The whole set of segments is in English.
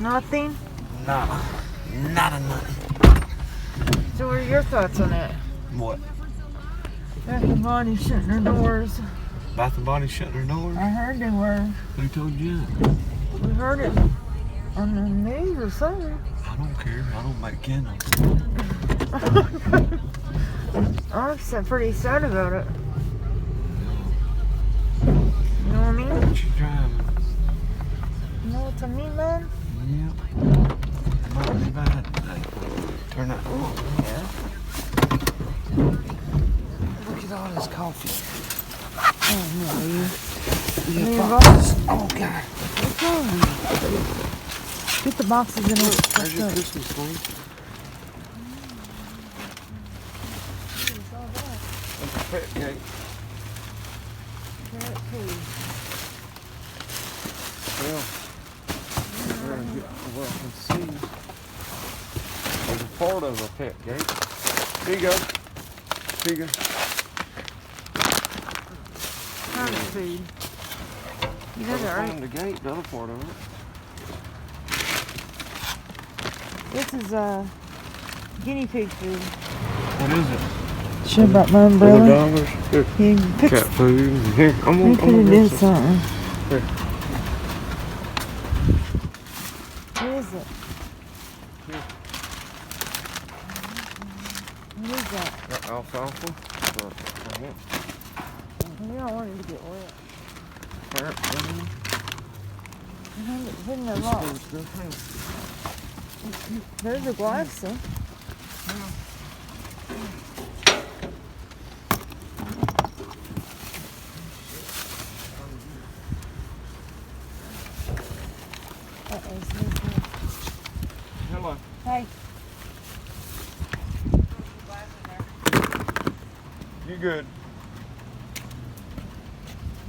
Nothing? Nah, nada, nothing. So what are your thoughts on it? What? Bath and Body shutting their doors. Bath and Body shutting their doors? I heard they were. Who told you that? We heard it on the news or something. I don't care. I don't make candles. I'm pretty sad about it. You know what I mean? What you driving? You know what I mean, man? Yep. Might be bad today. Turn that on. Yeah. Look at all this coffee. Oh, no, you. Yeah, boxes. Oh, God. What's wrong? Get the boxes in it. There's your Christmas thing. That's a pet gate. Carrot food. Well, I can see. There's a part of a pet gate. Here you go. Here you go. Carrot food. You know that, right? The gate, the other part of it. This is guinea pig food. What is it? Should have brought my umbrella. $4. Here. Here, pick Cat food. Here, I'm Let me gonna put it in get some. something. Here. What is it? Here. What is that? Got alfalfa. We don't want it to get wet. Carrot food. It's in the box. There's a glass, though. Hello. Hey. You good?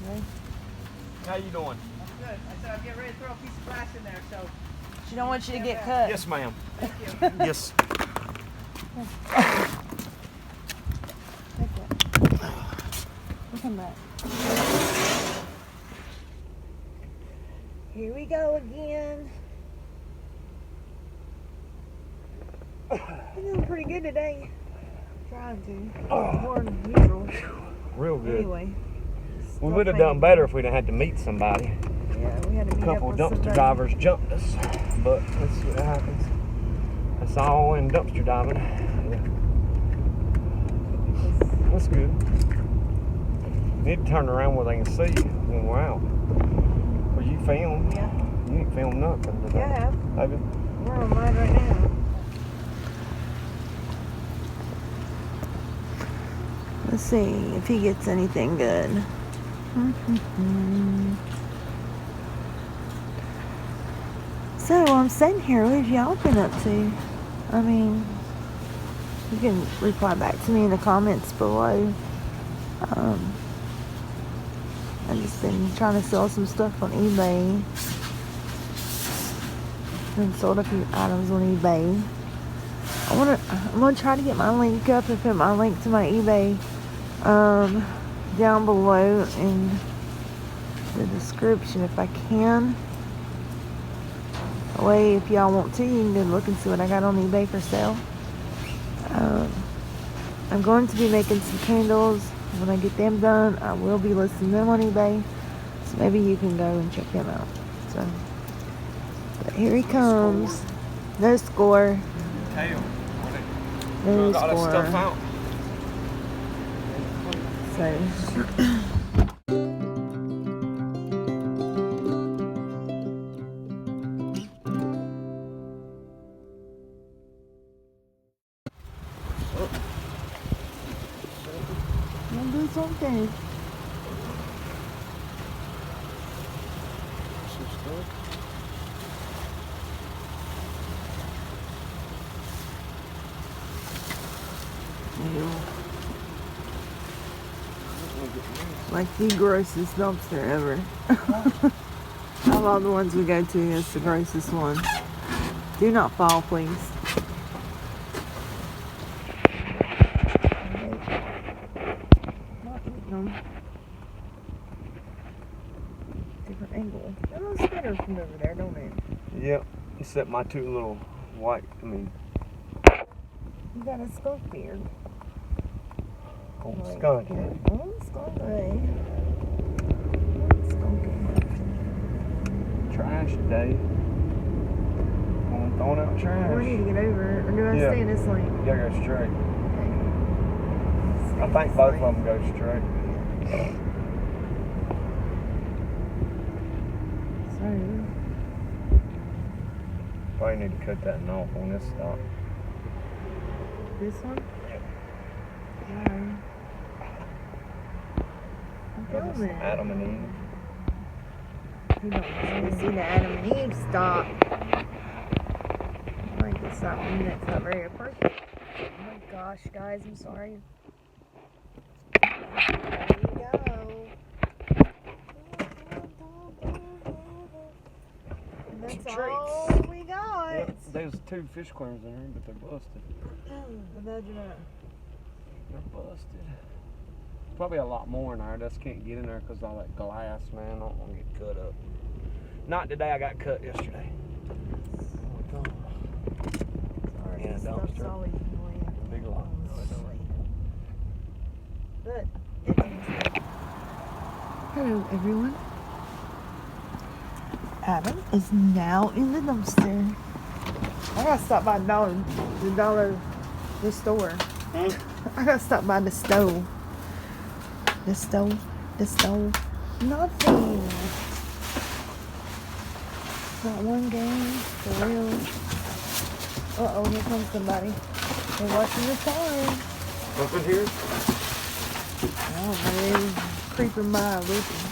Hey. How you doing? I'm good. I said I'm getting ready to throw a piece of glass in there, so. She don't want you to get cut. Yes, ma'am. Thank you. Yes. Take it. We'll come back. Here we go again. You're doing pretty good today. Trying to. More than usual. Real good. Anyway. We would have done better if we'd have had to meet somebody. Yeah, we had to A meet couple up with dumpster somebody. drivers jumped us, but that's what happens. That's all in dumpster diving. Yeah. That's good. Need to turn around where they can see you when we're out. Where you film. Yeah. You ain't filmed nothing today. Yeah, I have. Have you? We're on mine right now. Let's see if he gets anything good. So I'm sitting here. What have y'all been up to? I mean, you can reply back to me in the comments below. I've just been trying to sell some stuff on eBay. And sold a few items on eBay. I'm gonna try to get my link up and put my link to my eBay down below in the description if I can. That way, if y'all want to, you can go look and see what I got on eBay for sale. I'm going to be making some candles. When I get them done, I will be listing them on eBay. So maybe you can go and check them out. So, but here he comes. No score. Tail. No Got all that stuff score. out. So. We'll do something. Like the grossest dumpster ever. Of all the ones we go to, it's the grossest one. Do not fall, please. Not eating them. Different angle. It looks better from over there, don't it? Yep. Except my two little white, You got a skunk beard. old Wait, skunk. yeah. Oh, skunky. Skunky. Trash day. I'm throwing out trash. We need to get over it. Or do I Yeah. stay in this lane? Yeah, go straight. Okay. I think both of them go straight. So, Probably need to cut that off on this stop. this one? Yeah. Yeah. I'm filming. Adam and Eve. You don't want to see the Adam and Eve stop. Like it's not that's not very appropriate. Oh my gosh, guys, I'm sorry. There you go. And that's Treats. all we got. Yep. There's 2 fish clams in here, but they're busted. Imagine that. They're busted. Probably a lot more in there. I just can't get in there because all that glass, man. I don't want to get cut up. Not today. I got cut yesterday. Sorry, Yeah, this stuff's dumpster. always annoying. Big lot. But it's easy. Hello, everyone. Adam is now in the dumpster. I gotta stop by the store. I gotta stop by the stove. The stove. Nothing. Not one game, for real. Uh-oh, here comes somebody. They're watching the time. Up in here? I don't know, they're creeping by looking.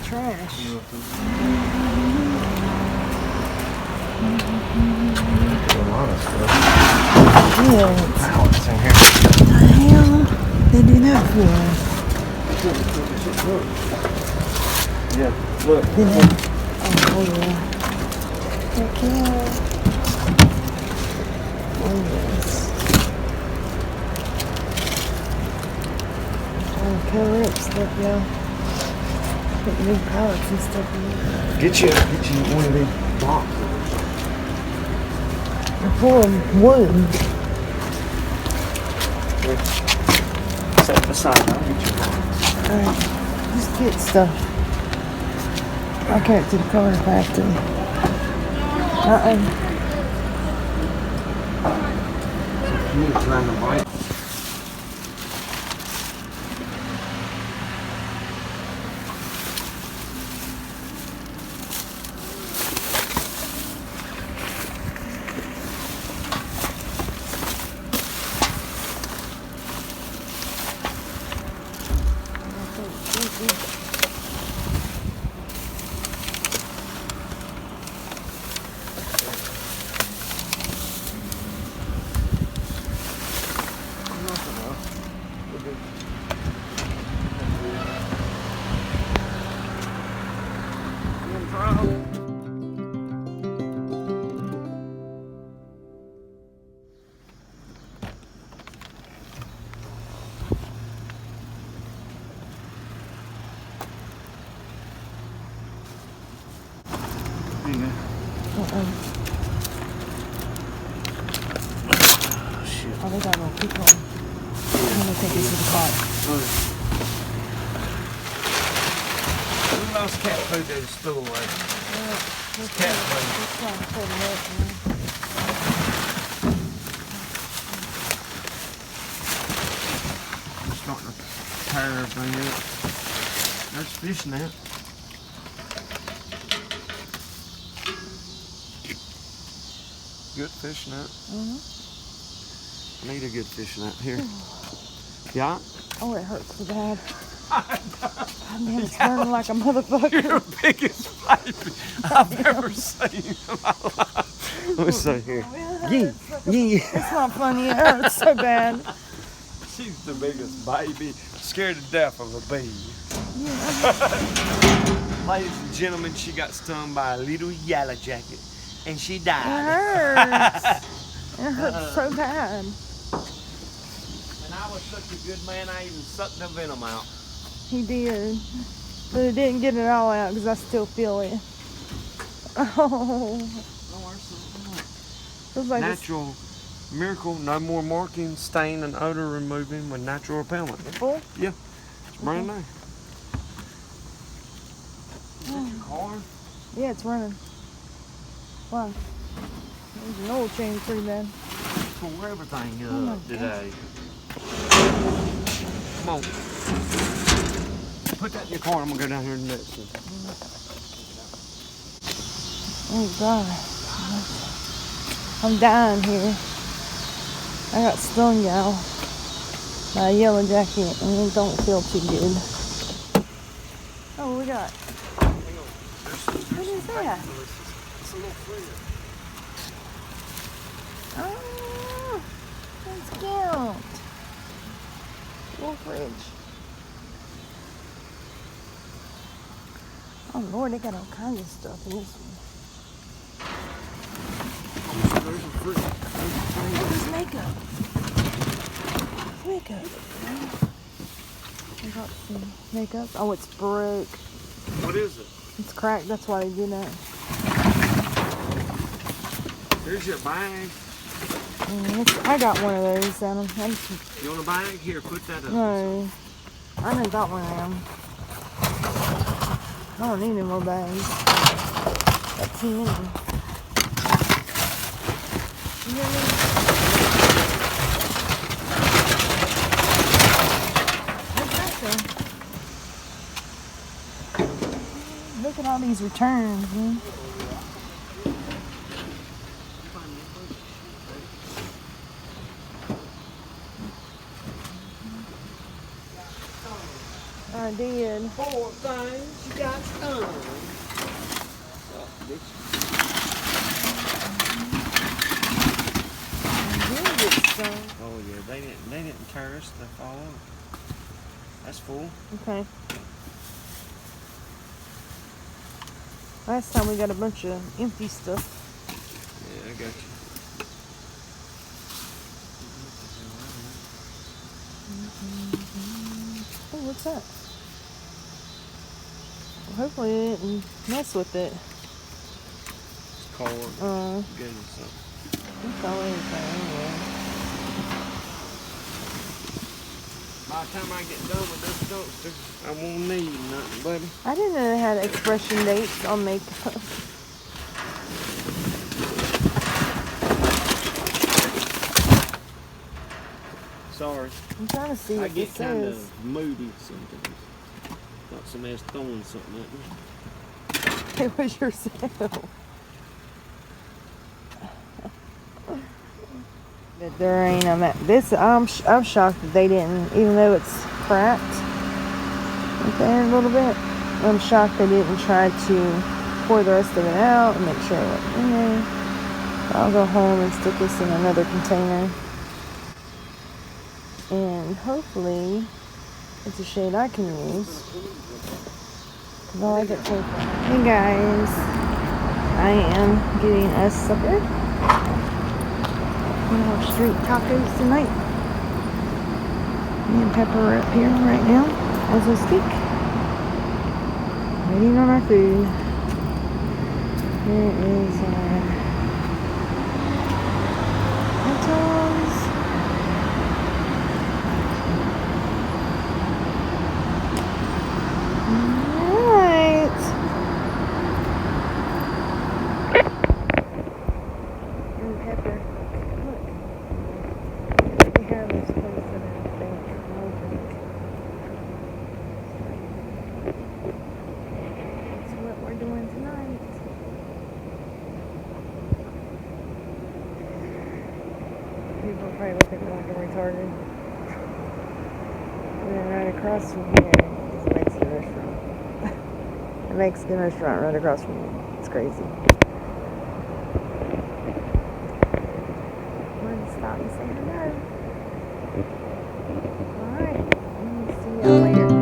Trash. A lot of stuff. Yeah. Pallets in here. What the hell they do that for? Yeah, look. Oh yeah. Heck yeah. Oh yes. Oh, cover up stuff, y'all. Put new pallets and stuff in. Get you one of these boxes. They're full of wood. Set beside. I'll get you one. Alright, just get stuff. I'll carry it to the car if I have to. You trying to bite. Oh, they got no people. I'm gonna take this to the car. We lost cat food at the store. It's cat food. Just trying to put it up, man. I'm starting to tear everything up. There's fish net. Good fish net. Need a good fish net here. Yeah? Oh, it hurts so bad. God damn, it's burning like a motherfucker. You're the biggest baby I've ever seen in my life. Let me see here. Yeah. It's not funny. It hurts so bad. She's the biggest baby. Scared to death of a bee. Yeah. Ladies and gentlemen, she got stung by a little Yellowjacket. and she It died. hurts. It hurts so bad. And I was such a good man, I even sucked the venom out. He did. But it didn't get it all out because I still feel it. Oh. Feels like Natural miracle, no more marking, stain, and odor removing with natural repellent. it's full. Yeah, it's brand new. Is that your car? Yeah, it's running. Wow. There's an oil change pretty bad. Tore everything Oh my up today. Come on. Put that in your car. I'm gonna go down here and next one. Oh God. I'm dying here. I got stung, y'all, by a Yellowjacket, and it don't feel too good. Oh, what we got? What is that? It's a little fridge. Oh, that's cute. Little fridge. Oh Lord, they got all kinds of stuff in this one. There's a fridge. What is makeup? Makeup. I got some makeup. Oh, it's broke. What is it? It's cracked. That's why they did that. Here's your bag. I got one of those. I just, You want a bag? Here, put that up. no, I didn't got one of them. I don't need any more bags. Got too many. You hear me? What's that thing? Look at all these returns, man. I did. 4 things you got done. I did get some. Oh yeah, they didn't tear us. They fall out. That's full. Okay. Last time we got a bunch of empty stuff. Yeah, I got you. Oh, what's that? Well, hopefully it didn't mess with it. It's card. Good or something. It's all anything anyway. By the time I get done with this dumpster, I won't need nothing, buddy. I didn't know they had expiration dates on makeup. Sorry. I'm trying to see I what get this kind says. of moody sometimes. Thought somebody's throwing something at me. It was yourself. But there ain't this. I'm shocked that they didn't, even though it's cracked right there a little bit. I'm shocked they didn't try to pour the rest of it out and make sure it wasn't in there. I'll go home and stick this in another container, and hopefully it's a shade I can use. Cause I like it purple. Hey guys, I am getting us supper. We're gonna have street tacos tonight. Me and Pepper are up here right now as we speak, waiting on our food. Here is our tacos. Alright. And Pepper. Look. We have this place in our bank. That's what we're doing tonight. People probably look at me like I'm retarded. And then right across from here is a Mexican restaurant. A Mexican restaurant right across from me. It's crazy. Wanted to stop and say hello. Alright, see y'all later.